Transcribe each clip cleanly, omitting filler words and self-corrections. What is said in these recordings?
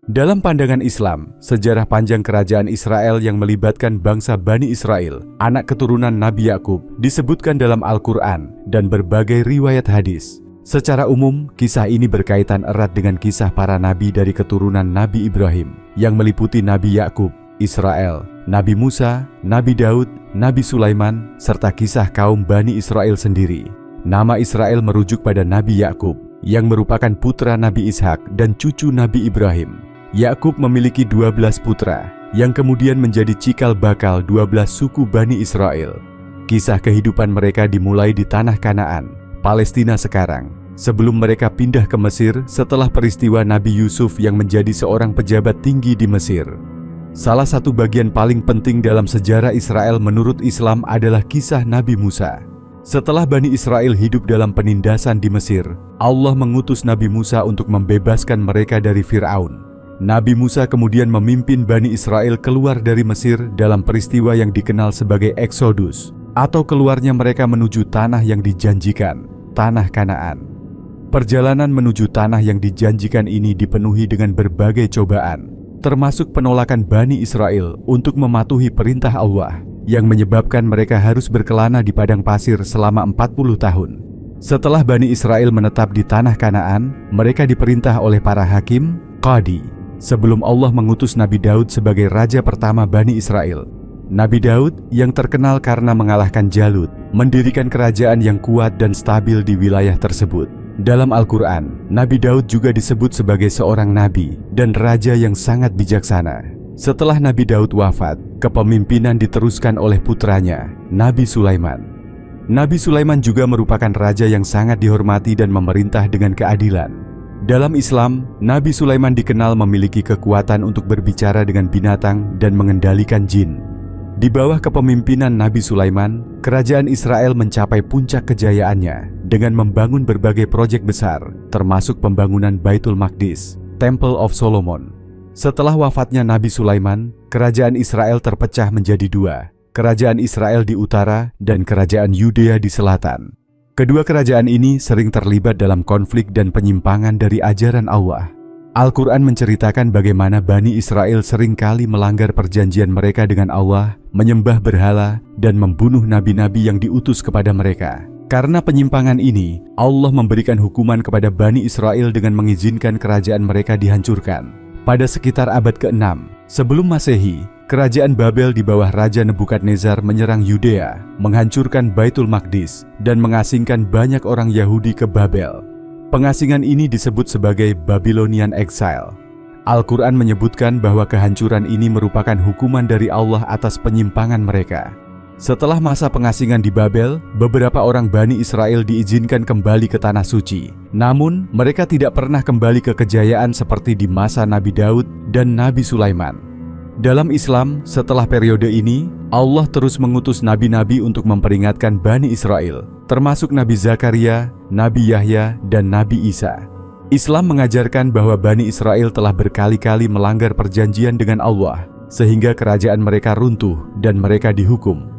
Dalam pandangan Islam, sejarah panjang kerajaan Israel yang melibatkan bangsa Bani Israel, anak keturunan Nabi Yakub, disebutkan dalam Al-Quran dan berbagai riwayat hadis. Secara umum, kisah ini berkaitan erat dengan kisah para nabi dari keturunan Nabi Ibrahim, yang meliputi Nabi Yakub, Israel, Nabi Musa, Nabi Daud, Nabi Sulaiman, serta kisah kaum Bani Israel sendiri. Nama Israel merujuk pada Nabi Yakub, yang merupakan putra Nabi Ishak dan cucu Nabi Ibrahim. Yakub memiliki 12 putra, yang kemudian menjadi cikal bakal 12 suku Bani Israel. Kisah kehidupan mereka dimulai di tanah Kanaan, Palestina sekarang, sebelum mereka pindah ke Mesir setelah peristiwa Nabi Yusuf yang menjadi seorang pejabat tinggi di Mesir. Salah satu bagian paling penting dalam sejarah Israel menurut Islam adalah kisah Nabi Musa. Setelah Bani Israel hidup dalam penindasan di Mesir, Allah mengutus Nabi Musa untuk membebaskan mereka dari Fir'aun. Nabi Musa kemudian memimpin Bani Israel keluar dari Mesir dalam peristiwa yang dikenal sebagai Eksodus, atau keluarnya mereka menuju tanah yang dijanjikan, tanah Kanaan. Perjalanan menuju tanah yang dijanjikan ini dipenuhi dengan berbagai cobaan, termasuk penolakan Bani Israel untuk mematuhi perintah Allah, yang menyebabkan mereka harus berkelana di padang pasir selama 40 tahun. Setelah Bani Israel menetap di tanah Kanaan, mereka diperintah oleh para hakim, qadi, sebelum Allah mengutus Nabi Daud sebagai raja pertama Bani Israel. Nabi Daud, yang terkenal karena mengalahkan Jalut, mendirikan kerajaan yang kuat dan stabil di wilayah tersebut. Dalam Al-Quran, Nabi Daud juga disebut sebagai seorang nabi dan raja yang sangat bijaksana. Setelah Nabi Daud wafat, kepemimpinan diteruskan oleh putranya, Nabi Sulaiman. Nabi Sulaiman juga merupakan raja yang sangat dihormati dan memerintah dengan keadilan. Dalam Islam, Nabi Sulaiman dikenal memiliki kekuatan untuk berbicara dengan binatang dan mengendalikan jin. Di bawah kepemimpinan Nabi Sulaiman, kerajaan Israel mencapai puncak kejayaannya dengan membangun berbagai proyek besar, termasuk pembangunan Baitul Maqdis, Temple of Solomon. Setelah wafatnya Nabi Sulaiman, kerajaan Israel terpecah menjadi dua, kerajaan Israel di utara dan kerajaan Yudea di selatan. Kedua kerajaan ini sering terlibat dalam konflik dan penyimpangan dari ajaran Allah. Al-Quran menceritakan bagaimana Bani Israel seringkali melanggar perjanjian mereka dengan Allah, menyembah berhala, dan membunuh nabi-nabi yang diutus kepada mereka. Karena penyimpangan ini, Allah memberikan hukuman kepada Bani Israel dengan mengizinkan kerajaan mereka dihancurkan. Pada sekitar abad ke-6 sebelum Masehi, kerajaan Babel di bawah Raja Nebukadnezar menyerang Yudea, menghancurkan Baitul Maqdis, dan mengasingkan banyak orang Yahudi ke Babel. Pengasingan ini disebut sebagai Babylonian Exile. Al-Quran menyebutkan bahwa kehancuran ini merupakan hukuman dari Allah atas penyimpangan mereka. Setelah masa pengasingan di Babel, beberapa orang Bani Israel diizinkan kembali ke Tanah Suci. Namun, mereka tidak pernah kembali ke kejayaan seperti di masa Nabi Daud dan Nabi Sulaiman. Dalam Islam, setelah periode ini, Allah terus mengutus nabi-nabi untuk memperingatkan Bani Israel, termasuk Nabi Zakaria, Nabi Yahya, dan Nabi Isa. Islam mengajarkan bahwa Bani Israel telah berkali-kali melanggar perjanjian dengan Allah, sehingga kerajaan mereka runtuh dan mereka dihukum.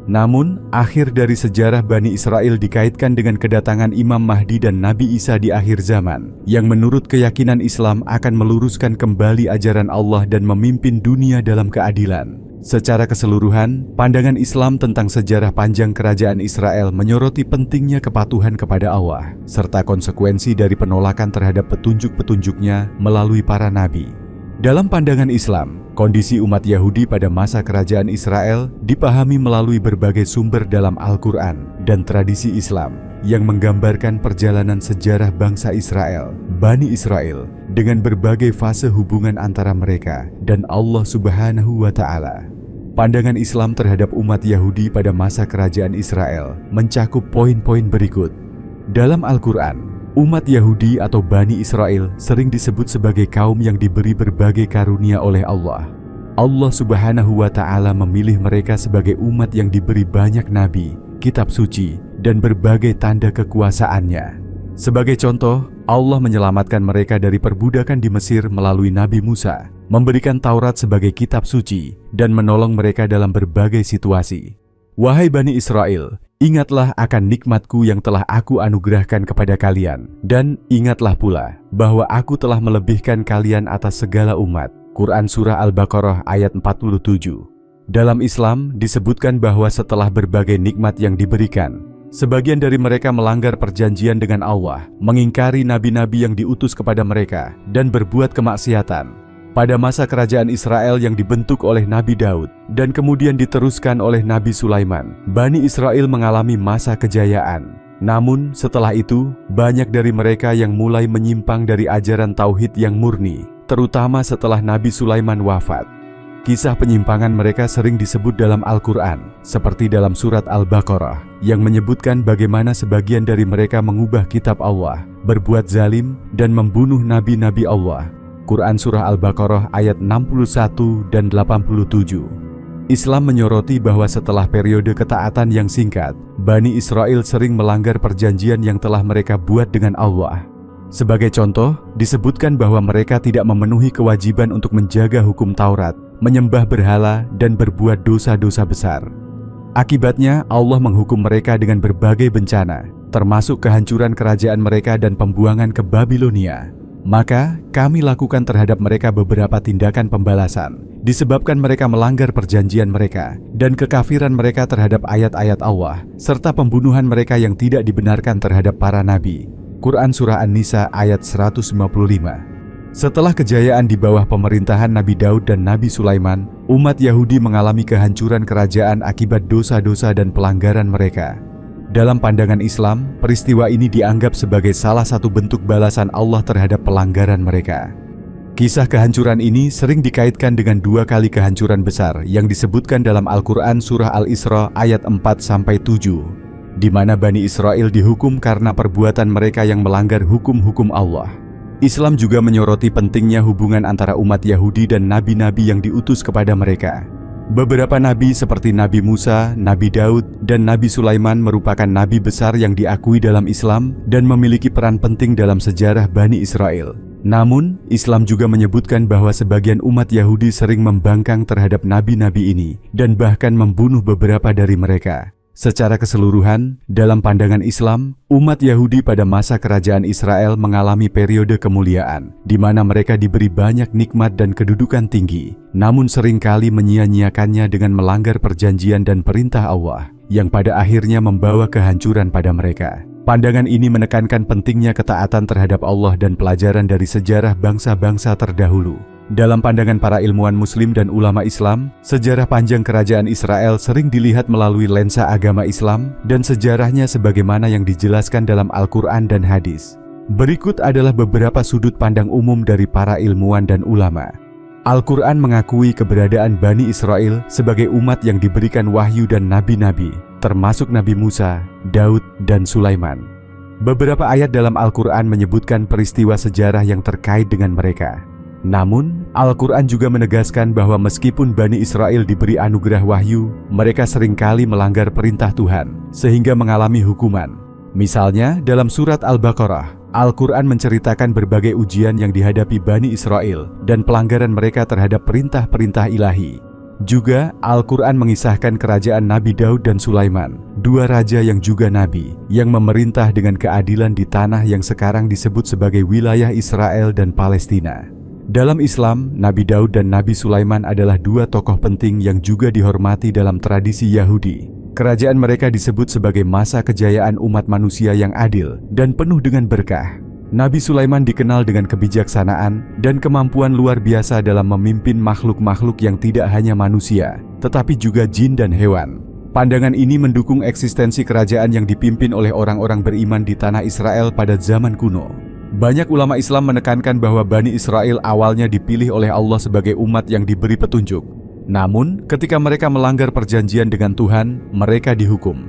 Namun, akhir dari sejarah Bani Israel dikaitkan dengan kedatangan Imam Mahdi dan Nabi Isa di akhir zaman, yang menurut keyakinan Islam akan meluruskan kembali ajaran Allah dan memimpin dunia dalam keadilan. Secara keseluruhan, pandangan Islam tentang sejarah panjang kerajaan Israel menyoroti pentingnya kepatuhan kepada Allah, serta konsekuensi dari penolakan terhadap petunjuk-petunjuknya melalui para nabi. Dalam pandangan Islam, kondisi umat Yahudi pada masa kerajaan Israel dipahami melalui berbagai sumber dalam Al-Quran dan tradisi Islam yang menggambarkan perjalanan sejarah bangsa Israel, Bani Israel, dengan berbagai fase hubungan antara mereka dan Allah Subhanahu wa Ta'ala. Pandangan Islam terhadap umat Yahudi pada masa kerajaan Israel mencakup poin-poin berikut. Dalam Al-Quran, umat Yahudi atau Bani Israel sering disebut sebagai kaum yang diberi berbagai karunia oleh Allah. Allah Subhanahu wa Ta'ala memilih mereka sebagai umat yang diberi banyak nabi, kitab suci, dan berbagai tanda kekuasaannya. Sebagai contoh, Allah menyelamatkan mereka dari perbudakan di Mesir melalui Nabi Musa, memberikan Taurat sebagai kitab suci, dan menolong mereka dalam berbagai situasi. Wahai Bani Israel, ingatlah akan nikmatku yang telah aku anugerahkan kepada kalian, dan ingatlah pula bahwa aku telah melebihkan kalian atas segala umat. Quran Surah Al-Baqarah ayat 47. Dalam Islam disebutkan bahwa setelah berbagai nikmat yang diberikan, sebagian dari mereka melanggar perjanjian dengan Allah, mengingkari nabi-nabi yang diutus kepada mereka, dan berbuat kemaksiatan. Pada masa kerajaan Israel yang dibentuk oleh Nabi Daud dan kemudian diteruskan oleh Nabi Sulaiman, Bani Israel mengalami masa kejayaan. Namun setelah itu, banyak dari mereka yang mulai menyimpang dari ajaran tauhid yang murni, terutama setelah Nabi Sulaiman wafat. Kisah penyimpangan mereka sering disebut dalam Al-Quran, seperti dalam surat Al-Baqarah, yang menyebutkan bagaimana sebagian dari mereka mengubah kitab Allah, berbuat zalim, dan membunuh nabi-nabi Allah. Quran Surah Al-Baqarah ayat 61 dan 87. Islam menyoroti bahwa setelah periode ketaatan yang singkat, Bani Israel sering melanggar perjanjian yang telah mereka buat dengan Allah. Sebagai contoh, disebutkan bahwa mereka tidak memenuhi kewajiban untuk menjaga hukum Taurat, menyembah berhala, dan berbuat dosa-dosa besar. Akibatnya, Allah menghukum mereka dengan berbagai bencana, termasuk kehancuran kerajaan mereka dan pembuangan ke Babilonia. Maka, kami lakukan terhadap mereka beberapa tindakan pembalasan, disebabkan mereka melanggar perjanjian mereka, dan kekafiran mereka terhadap ayat-ayat Allah, serta pembunuhan mereka yang tidak dibenarkan terhadap para nabi. Quran Surah An-Nisa ayat 155. Setelah kejayaan di bawah pemerintahan Nabi Daud dan Nabi Sulaiman, umat Yahudi mengalami kehancuran kerajaan akibat dosa-dosa dan pelanggaran mereka. Dalam pandangan Islam, peristiwa ini dianggap sebagai salah satu bentuk balasan Allah terhadap pelanggaran mereka. Kisah kehancuran ini sering dikaitkan dengan dua kali kehancuran besar yang disebutkan dalam Al-Quran Surah Al-Isra ayat 4-7, di mana Bani Israel dihukum karena perbuatan mereka yang melanggar hukum-hukum Allah. Islam juga menyoroti pentingnya hubungan antara umat Yahudi dan nabi-nabi yang diutus kepada mereka. Beberapa nabi seperti Nabi Musa, Nabi Daud, dan Nabi Sulaiman merupakan nabi besar yang diakui dalam Islam dan memiliki peran penting dalam sejarah Bani Israel. Namun, Islam juga menyebutkan bahwa sebagian umat Yahudi sering membangkang terhadap nabi-nabi ini dan bahkan membunuh beberapa dari mereka. Secara keseluruhan, dalam pandangan Islam, umat Yahudi pada masa kerajaan Israel mengalami periode kemuliaan, di mana mereka diberi banyak nikmat dan kedudukan tinggi, namun seringkali menyia-nyiakannya dengan melanggar perjanjian dan perintah Allah, yang pada akhirnya membawa kehancuran pada mereka. Pandangan ini menekankan pentingnya ketaatan terhadap Allah dan pelajaran dari sejarah bangsa-bangsa terdahulu. Dalam pandangan para ilmuwan Muslim dan ulama Islam, sejarah panjang kerajaan Israel sering dilihat melalui lensa agama Islam dan sejarahnya sebagaimana yang dijelaskan dalam Al-Quran dan hadis. Berikut adalah beberapa sudut pandang umum dari para ilmuwan dan ulama. Al-Quran mengakui keberadaan Bani Israel sebagai umat yang diberikan wahyu dan nabi-nabi, termasuk Nabi Musa, Daud, dan Sulaiman. Beberapa ayat dalam Al-Quran menyebutkan peristiwa sejarah yang terkait dengan mereka. Namun, Al-Quran juga menegaskan bahwa meskipun Bani Israel diberi anugerah wahyu, mereka seringkali melanggar perintah Tuhan, sehingga mengalami hukuman. Misalnya, dalam surat Al-Baqarah, Al-Quran menceritakan berbagai ujian yang dihadapi Bani Israel dan pelanggaran mereka terhadap perintah-perintah ilahi. Juga, Al-Quran mengisahkan kerajaan Nabi Daud dan Sulaiman, dua raja yang juga nabi, yang memerintah dengan keadilan di tanah yang sekarang disebut sebagai wilayah Israel dan Palestina. Dalam Islam, Nabi Daud dan Nabi Sulaiman adalah dua tokoh penting yang juga dihormati dalam tradisi Yahudi. Kerajaan mereka disebut sebagai masa kejayaan umat manusia yang adil dan penuh dengan berkah. Nabi Sulaiman dikenal dengan kebijaksanaan dan kemampuan luar biasa dalam memimpin makhluk-makhluk yang tidak hanya manusia, tetapi juga jin dan hewan. Pandangan ini mendukung eksistensi kerajaan yang dipimpin oleh orang-orang beriman di tanah Israel pada zaman kuno. Banyak ulama Islam menekankan bahwa Bani Israel awalnya dipilih oleh Allah sebagai umat yang diberi petunjuk. Namun, ketika mereka melanggar perjanjian dengan Tuhan, mereka dihukum.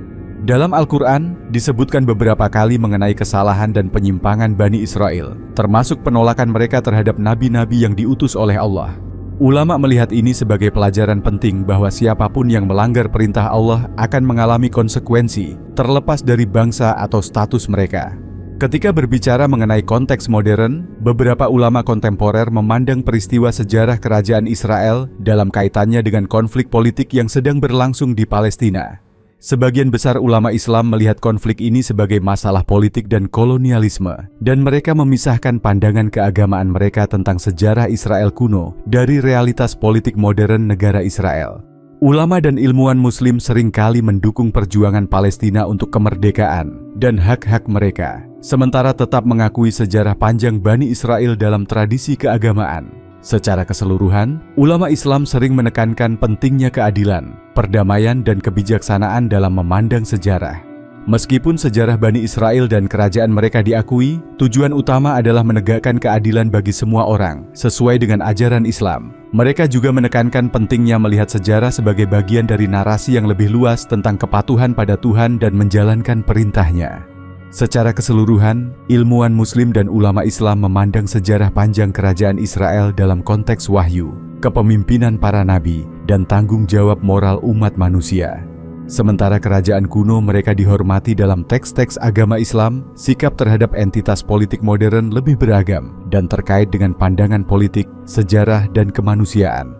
Dalam Al-Quran, disebutkan beberapa kali mengenai kesalahan dan penyimpangan Bani Israel, termasuk penolakan mereka terhadap nabi-nabi yang diutus oleh Allah. Ulama melihat ini sebagai pelajaran penting bahwa siapapun yang melanggar perintah Allah akan mengalami konsekuensi, terlepas dari bangsa atau status mereka. Ketika berbicara mengenai konteks modern, beberapa ulama kontemporer memandang peristiwa sejarah kerajaan Israel dalam kaitannya dengan konflik politik yang sedang berlangsung di Palestina. Sebagian besar ulama Islam melihat konflik ini sebagai masalah politik dan kolonialisme, dan mereka memisahkan pandangan keagamaan mereka tentang sejarah Israel kuno dari realitas politik modern negara Israel. Ulama dan ilmuwan Muslim seringkali mendukung perjuangan Palestina untuk kemerdekaan dan hak-hak mereka, sementara tetap mengakui sejarah panjang Bani Israel dalam tradisi keagamaan. Secara keseluruhan, ulama Islam sering menekankan pentingnya keadilan, perdamaian, dan kebijaksanaan dalam memandang sejarah. Meskipun sejarah Bani Israel dan kerajaan mereka diakui, tujuan utama adalah menegakkan keadilan bagi semua orang, sesuai dengan ajaran Islam. Mereka juga menekankan pentingnya melihat sejarah sebagai bagian dari narasi yang lebih luas tentang kepatuhan pada Tuhan dan menjalankan perintahnya. Secara keseluruhan, ilmuwan Muslim dan ulama Islam memandang sejarah panjang kerajaan Israel dalam konteks wahyu, kepemimpinan para nabi, dan tanggung jawab moral umat manusia. Sementara kerajaan kuno mereka dihormati dalam teks-teks agama Islam, sikap terhadap entitas politik modern lebih beragam dan terkait dengan pandangan politik, sejarah, dan kemanusiaan.